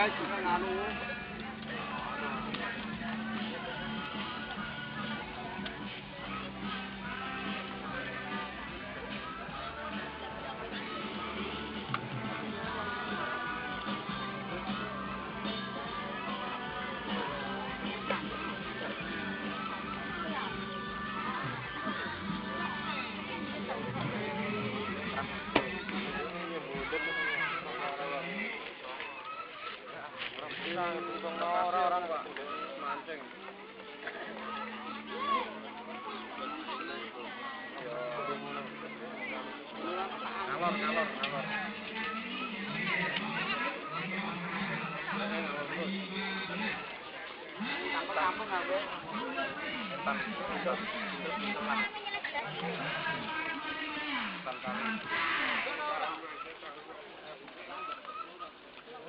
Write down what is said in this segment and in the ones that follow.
guys, suka nganu. Orang-orang Pak mancing. Ngalor. Kampung nggak gue?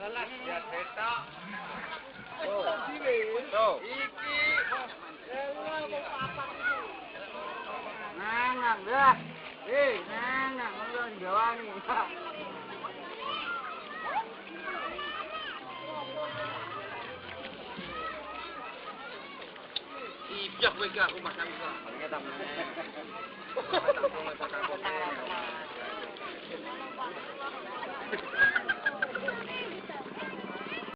Lelah ya kereta. Tuh. Iki. Nang dah. Nang lu Jawa nih. Ijak kowe gak aku makan iso.